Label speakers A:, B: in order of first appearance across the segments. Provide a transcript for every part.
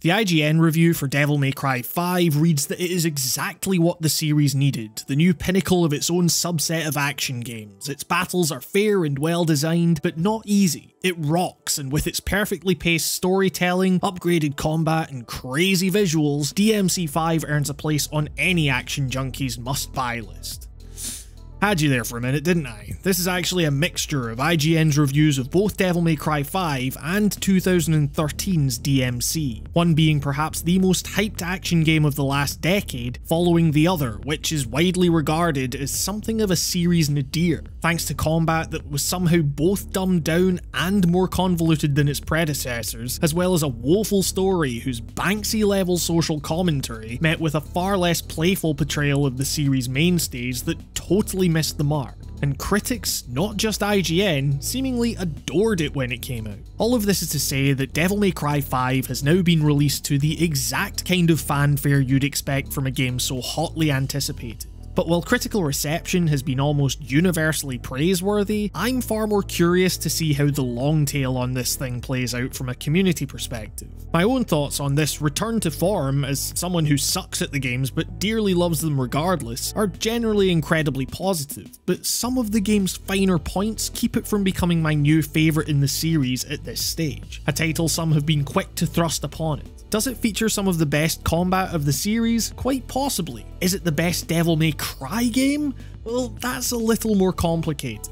A: The IGN review for Devil May Cry 5 reads that it is exactly what the series needed, the new pinnacle of its own subset of action games. Its battles are fair and well designed, but not easy. It rocks, and with its perfectly paced storytelling, upgraded combat, and crazy visuals, DMC5 earns a place on any Action Junkie's must-buy list. Had you there for a minute, didn't I? This is actually a mixture of IGN's reviews of both Devil May Cry 5 and 2013's DMC, one being perhaps the most hyped action game of the last decade, following the other, which is widely regarded as something of a series nadir, thanks to combat that was somehow both dumbed down and more convoluted than its predecessors, as well as a woeful story whose Banksy-level social commentary met with a far less playful portrayal of the series' mainstays that totally missed the mark. And critics, not just IGN, seemingly adored it when it came out. All of this is to say that Devil May Cry 5 has now been released to the exact kind of fanfare you'd expect from a game so hotly anticipated. But while critical reception has been almost universally praiseworthy, I'm far more curious to see how the long tail on this thing plays out from a community perspective. My own thoughts on this return to form, as someone who sucks at the games but dearly loves them regardless, are generally incredibly positive, but some of the game's finer points keep it from becoming my new favourite in the series at this stage, a title some have been quick to thrust upon it. Does it feature some of the best combat of the series? Quite possibly. Is it the best Devil May Cry game? Well, that's a little more complicated.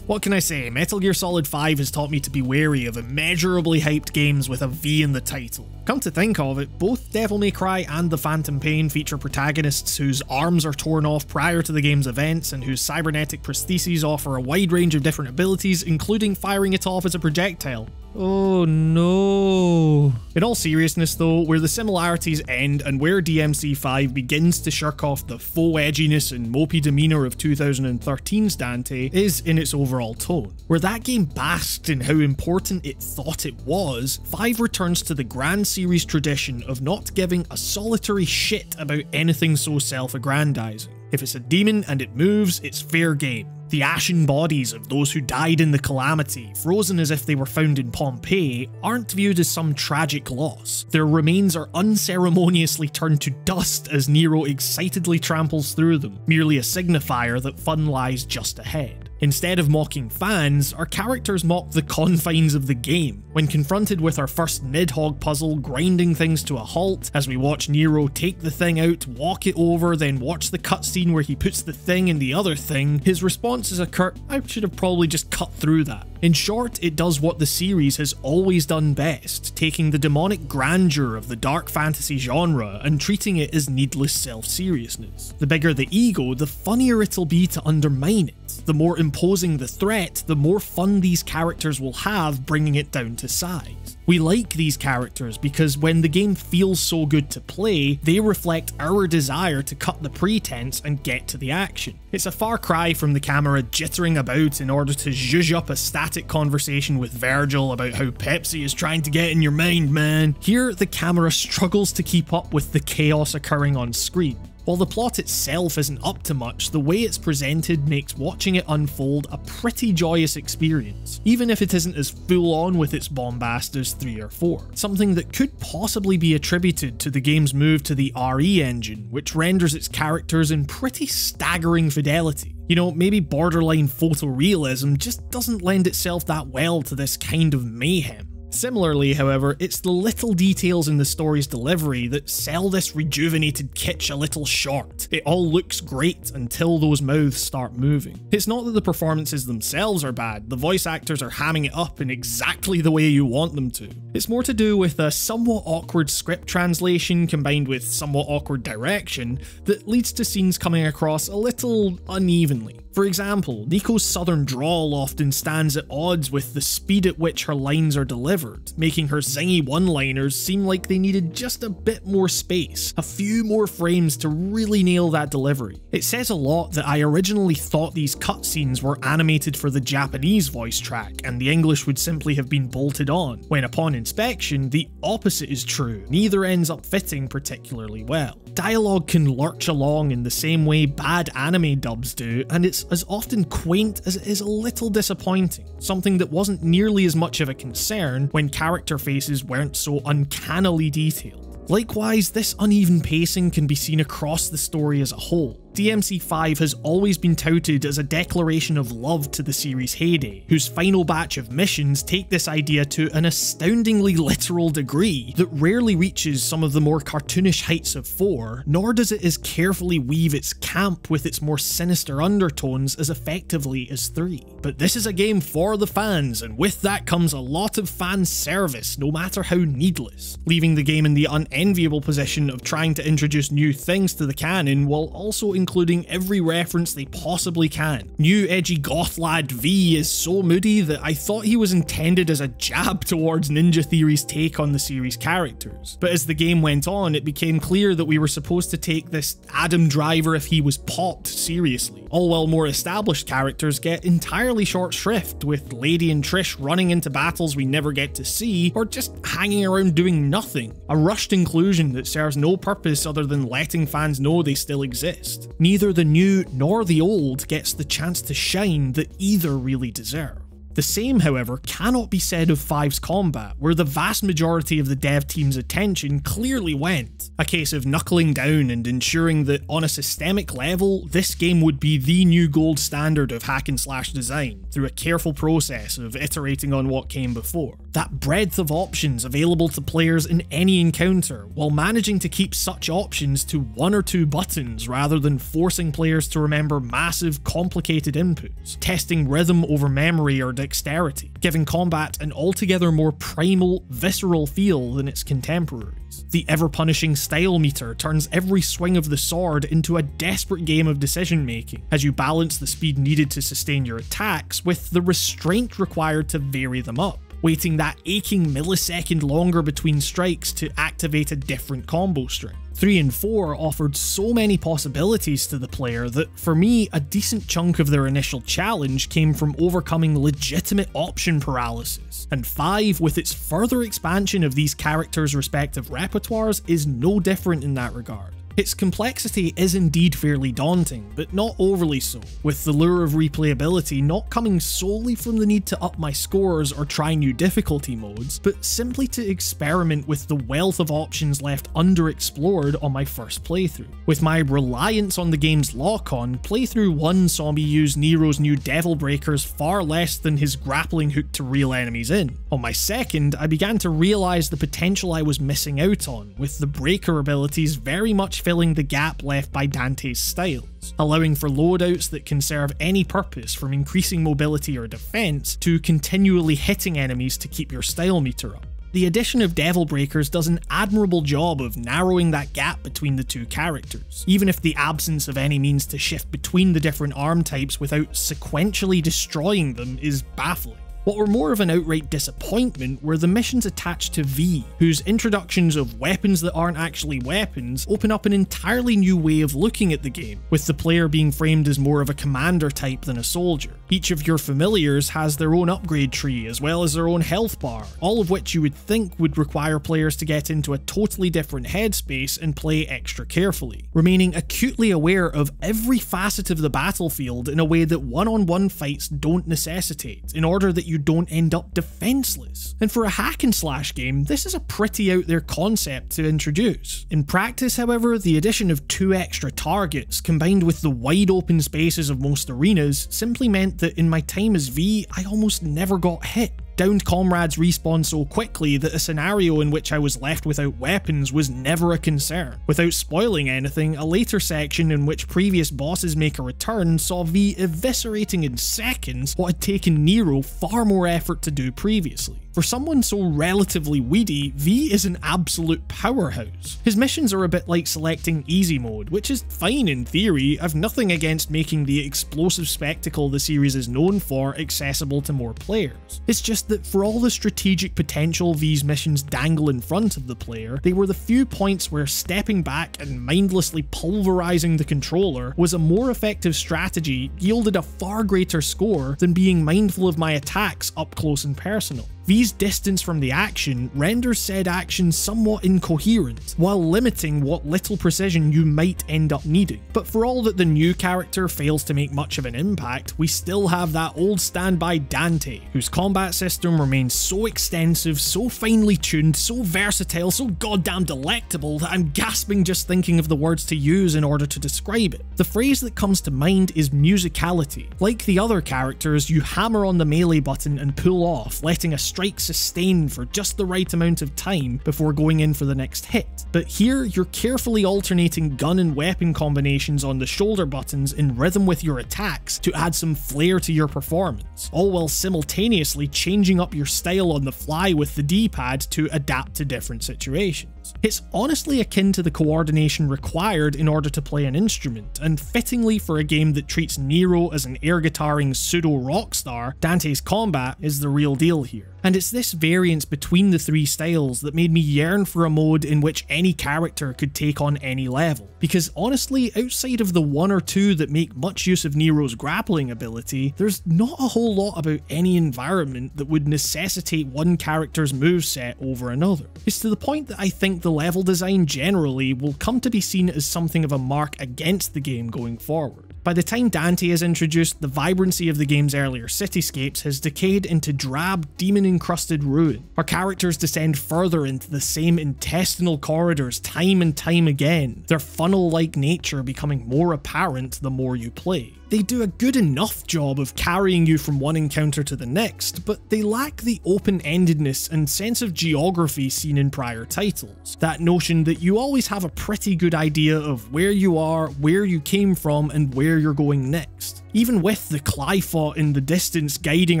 A: What can I say, Metal Gear Solid 5 has taught me to be wary of immeasurably hyped games with a V in the title. Come to think of it, both Devil May Cry and The Phantom Pain feature protagonists whose arms are torn off prior to the game's events and whose cybernetic prostheses offer a wide range of different abilities, including firing it off as a projectile. Oh no. In all seriousness though, where the similarities end and where DMC5 begins to shirk off the faux edginess and mopey demeanour of 2013's Dante is in its overall tone. Where that game basked in how important it thought it was, 5 returns to the grand series tradition of not giving a solitary shit about anything so self-aggrandizing. If it's a demon and it moves, it's fair game. The ashen bodies of those who died in the calamity, frozen as if they were found in Pompeii, aren't viewed as some tragic loss. Their remains are unceremoniously turned to dust as Nero excitedly tramples through them, merely a signifier that fun lies just ahead. Instead of mocking fans, our characters mock the confines of the game. When confronted with our first Nidhogg puzzle grinding things to a halt, as we watch Nero take the thing out, walk it over, then watch the cutscene where he puts the thing in the other thing, his response is a curt, "I should have probably just cut through that." In short, it does what the series has always done best, taking the demonic grandeur of the dark fantasy genre and treating it as needless self-seriousness. The bigger the ego, the funnier it'll be to undermine it. The more imposing the threat, the more fun these characters will have bringing it down to size. We like these characters because when the game feels so good to play, they reflect our desire to cut the pretense and get to the action. It's a far cry from the camera jittering about in order to zhuzh up a static conversation with Virgil about how Pepsi is trying to get in your mind, man. Here, the camera struggles to keep up with the chaos occurring on screen. While the plot itself isn't up to much, the way it's presented makes watching it unfold a pretty joyous experience, even if it isn't as full on with its bombast as 3 or 4, something that could possibly be attributed to the game's move to the RE engine, which renders its characters in pretty staggering fidelity. You know, maybe borderline photorealism just doesn't lend itself that well to this kind of mayhem. Similarly, however, it's the little details in the story's delivery that sell this rejuvenated kitsch a little short. It all looks great until those mouths start moving. It's not that the performances themselves are bad, the voice actors are hamming it up in exactly the way you want them to. It's more to do with a somewhat awkward script translation combined with somewhat awkward direction that leads to scenes coming across a little unevenly. For example, Nico's southern drawl often stands at odds with the speed at which her lines are delivered, making her zingy one-liners seem like they needed just a bit more space, a few more frames to really nail that delivery. It says a lot that I originally thought these cutscenes were animated for the Japanese voice track and the English would simply have been bolted on, when upon inspection, the opposite is true, neither ends up fitting particularly well. Dialogue can lurch along in the same way bad anime dubs do, and it's It's as often quaint as it is a little disappointing, something that wasn't nearly as much of a concern when character faces weren't so uncannily detailed. Likewise, this uneven pacing can be seen across the story as a whole. DMC5 has always been touted as a declaration of love to the series' heyday, whose final batch of missions take this idea to an astoundingly literal degree that rarely reaches some of the more cartoonish heights of 4, nor does it as carefully weave its camp with its more sinister undertones as effectively as 3. But this is a game for the fans, and with that comes a lot of fan service, no matter how needless, leaving the game in the unenviable position of trying to introduce new things to the canon while also including every reference they possibly can. New edgy goth lad V is so moody that I thought he was intended as a jab towards Ninja Theory's take on the series' characters. But as the game went on, it became clear that we were supposed to take this Adam Driver if he was popped seriously, all while more established characters get entirely short shrift, with Lady and Trish running into battles we never get to see, or just hanging around doing nothing. A rushed inclusion that serves no purpose other than letting fans know they still exist. Neither the new nor the old gets the chance to shine that either really deserve. The same, however, cannot be said of 5's combat, where the vast majority of the dev team's attention clearly went. A case of knuckling down and ensuring that on a systemic level, this game would be the new gold standard of hack and slash design, through a careful process of iterating on what came before. That breadth of options available to players in any encounter, while managing to keep such options to 1 or 2 buttons rather than forcing players to remember massive, complicated inputs, testing rhythm over memory or dexterity, giving combat an altogether more primal, visceral feel than its contemporaries. The ever-punishing style meter turns every swing of the sword into a desperate game of decision making, as you balance the speed needed to sustain your attacks with the restraint required to vary them up, waiting that aching millisecond longer between strikes to activate a different combo string. 3 and 4 offered so many possibilities to the player that, for me, a decent chunk of their initial challenge came from overcoming legitimate option paralysis, and 5, with its further expansion of these characters' respective repertoires, is no different in that regard. Its complexity is indeed fairly daunting, but not overly so, with the lure of replayability not coming solely from the need to up my scores or try new difficulty modes, but simply to experiment with the wealth of options left underexplored on my first playthrough. With my reliance on the game's lock-on, playthrough 1 saw me use Nero's new Devil Breakers far less than his grappling hook to reel enemies in. On my second, I began to realise the potential I was missing out on, with the breaker abilities very much filling the gap left by Dante's styles, allowing for loadouts that can serve any purpose, from increasing mobility or defense to continually hitting enemies to keep your style meter up. The addition of Devil Breakers does an admirable job of narrowing that gap between the two characters, even if the absence of any means to shift between the different arm types without sequentially destroying them is baffling. What were more of an outright disappointment were the missions attached to V, whose introductions of weapons that aren't actually weapons open up an entirely new way of looking at the game, with the player being framed as more of a commander type than a soldier. Each of your familiars has their own upgrade tree, as well as their own health bar, all of which you would think would require players to get into a totally different headspace and play extra carefully, remaining acutely aware of every facet of the battlefield in a way that one-on-one fights don't necessitate, in order that you don't end up defenseless. And for a hack and slash game, this is a pretty out there concept to introduce. In practice, however, the addition of 2 extra targets, combined with the wide open spaces of most arenas, simply meant that in my time as V, I almost never got hit. Downed comrades respawn so quickly that a scenario in which I was left without weapons was never a concern. Without spoiling anything, a later section in which previous bosses make a return saw V eviscerating in seconds what had taken Nero far more effort to do previously. For someone so relatively weedy, V is an absolute powerhouse. His missions are a bit like selecting easy mode, which is fine in theory. I've nothing against making the explosive spectacle the series is known for accessible to more players. It's just that for all the strategic potential V's missions dangle in front of the player, they were the few points where stepping back and mindlessly pulverizing the controller was a more effective strategy, yielded a far greater score than being mindful of my attacks up close and personal. V's distance from the action renders said action somewhat incoherent, while limiting what little precision you might end up needing. But for all that the new character fails to make much of an impact, we still have that old standby Dante, whose combat system remains so extensive, so finely tuned, so versatile, so goddamn delectable that I'm gasping just thinking of the words to use in order to describe it. The phrase that comes to mind is musicality. Like the other characters, you hammer on the melee button and pull off, letting a strike sustain for just the right amount of time before going in for the next hit. But here, you're carefully alternating gun and weapon combinations on the shoulder buttons in rhythm with your attacks to add some flair to your performance, all while simultaneously changing up your style on the fly with the D-pad to adapt to different situations. It's honestly akin to the coordination required in order to play an instrument, and fittingly for a game that treats Nero as an air-guitaring pseudo-rock star, Dante's combat is the real deal here. And it's this variance between the three styles that made me yearn for a mode in which any character could take on any level. Because honestly, outside of the one or two that make much use of Nero's grappling ability, there's not a whole lot about any environment that would necessitate one character's moveset over another. It's to the point that I think the level design generally will come to be seen as something of a mark against the game going forward. By the time Dante is introduced, the vibrancy of the game's earlier cityscapes has decayed into drab, demon-encrusted ruin. Our characters descend further into the same intestinal corridors time and time again, their funnel-like nature becoming more apparent the more you play. They do a good enough job of carrying you from one encounter to the next, but they lack the open-endedness and sense of geography seen in prior titles. That notion that you always have a pretty good idea of where you are, where you came from, and where you're going next. Even with the Clyfot in the distance guiding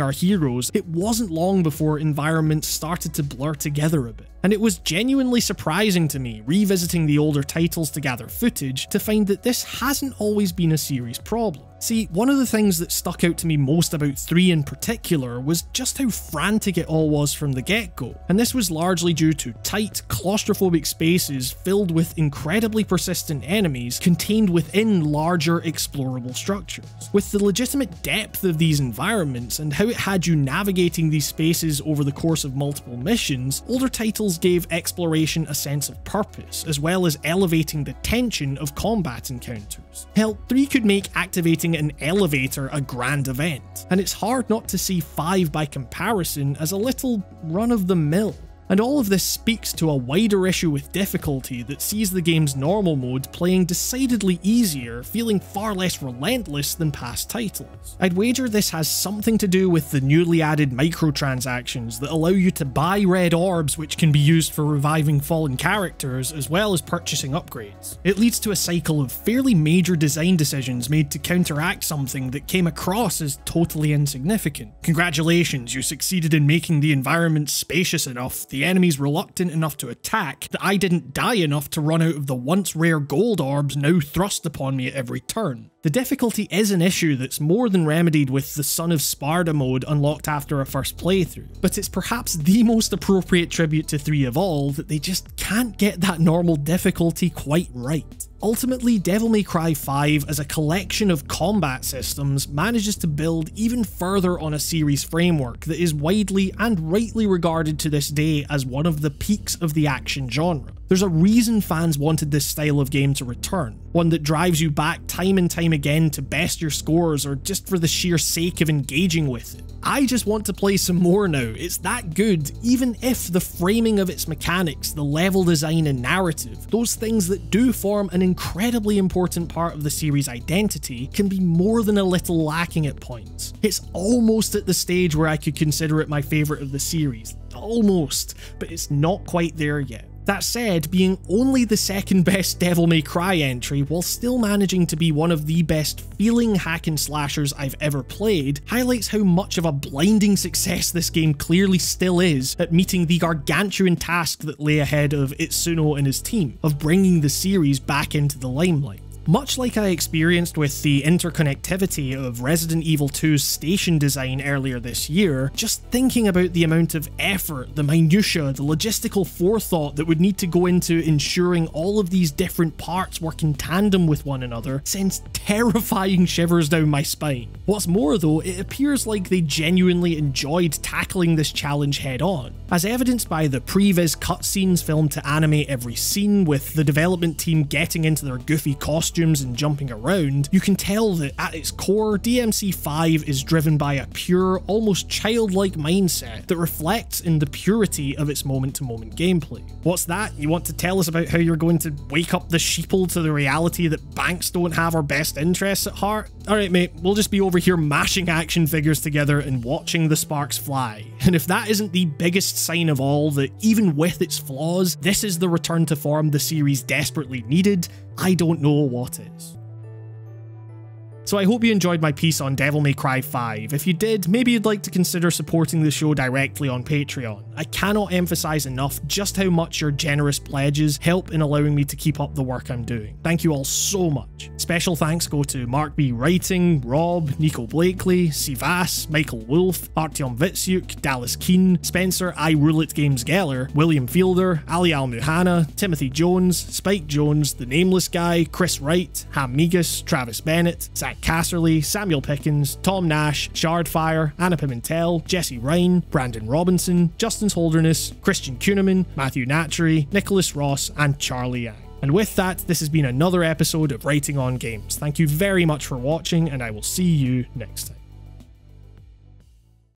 A: our heroes, it wasn't long before environments started to blur together a bit. And it was genuinely surprising to me, revisiting the older titles to gather footage, to find that this hasn't always been a series problem. See, one of the things that stuck out to me most about 3 in particular was just how frantic it all was from the get-go, and this was largely due to tight, claustrophobic spaces filled with incredibly persistent enemies contained within larger, explorable structures. With the legitimate depth of these environments and how it had you navigating these spaces over the course of multiple missions, older titles gave exploration a sense of purpose, as well as elevating the tension of combat encounters. Hell, 3 could make activating an elevator a grand event, and it's hard not to see 5 by comparison as a little run-of-the-mill. And all of this speaks to a wider issue with difficulty that sees the game's normal mode playing decidedly easier, feeling far less relentless than past titles. I'd wager this has something to do with the newly added microtransactions that allow you to buy red orbs which can be used for reviving fallen characters as well as purchasing upgrades. It leads to a cycle of fairly major design decisions made to counteract something that came across as totally insignificant. Congratulations, you succeeded in making the environment spacious enough, the enemies reluctant enough to attack, that I didn't die enough to run out of the once rare gold orbs now thrust upon me at every turn. The difficulty is an issue that's more than remedied with the Son of Sparda mode unlocked after a first playthrough, but it's perhaps the most appropriate tribute to 3 of all that they just can't get that normal difficulty quite right. Ultimately, Devil May Cry 5 as a collection of combat systems manages to build even further on a series framework that is widely and rightly regarded to this day as one of the peaks of the action genre. There's a reason fans wanted this style of game to return, one that drives you back time and time again to best your scores or just for the sheer sake of engaging with it. I just want to play some more now, it's that good, even if the framing of its mechanics, the level design and narrative, those things that do form an incredibly important part of the series' identity, can be more than a little lacking at points. It's almost at the stage where I could consider it my favourite of the series. Almost, but it's not quite there yet. That said, being only the second best Devil May Cry entry while still managing to be one of the best feeling hack and slashers I've ever played highlights how much of a blinding success this game clearly still is at meeting the gargantuan task that lay ahead of Itsuno and his team of bringing the series back into the limelight. Much like I experienced with the interconnectivity of Resident Evil 2's station design earlier this year, just thinking about the amount of effort, the minutiae, the logistical forethought that would need to go into ensuring all of these different parts work in tandem with one another sends terrifying shivers down my spine. What's more though, it appears like they genuinely enjoyed tackling this challenge head on, as evidenced by the previs cutscenes filmed to animate every scene, with the development team getting into their goofy costumes and jumping around. You can tell that at its core, DMC5 is driven by a pure, almost childlike mindset that reflects in the purity of its moment-to-moment gameplay. What's that? You want to tell us about how you're going to wake up the sheeple to the reality that banks don't have our best interests at heart? Alright mate, we'll just be over here mashing action figures together and watching the sparks fly. And if that isn't the biggest sign of all that even with its flaws, this is the return to form the series desperately needed, I don't know what is. So I hope you enjoyed my piece on Devil May Cry 5. If you did, maybe you'd like to consider supporting the show directly on Patreon. I cannot emphasize enough just how much your generous pledges help in allowing me to keep up the work I'm doing. Thank you all so much. Special thanks go to Mark B. Writing, Rob, Nico Blakely, Sivas, Michael Wolf, Artyom Vitsyuk, Dallas Keen, Spencer I Rule It Games Geller, William Fielder, Ali Al Muhanna, Timothy Jones, Spike Jones, The Nameless Guy, Chris Wright, Ham Migas, Travis Bennett, Zach Casserly, Samuel Pickens, Tom Nash, Shardfire, Anna Pimentel, Jesse Ryan, Brandon Robinson, Justin's Holderness, Christian Kuhneman, Matthew Natchery, Nicholas Ross, and Charlie Yang. And with that, this has been another episode of Writing on Games. Thank you very much for watching, and I will see you next time.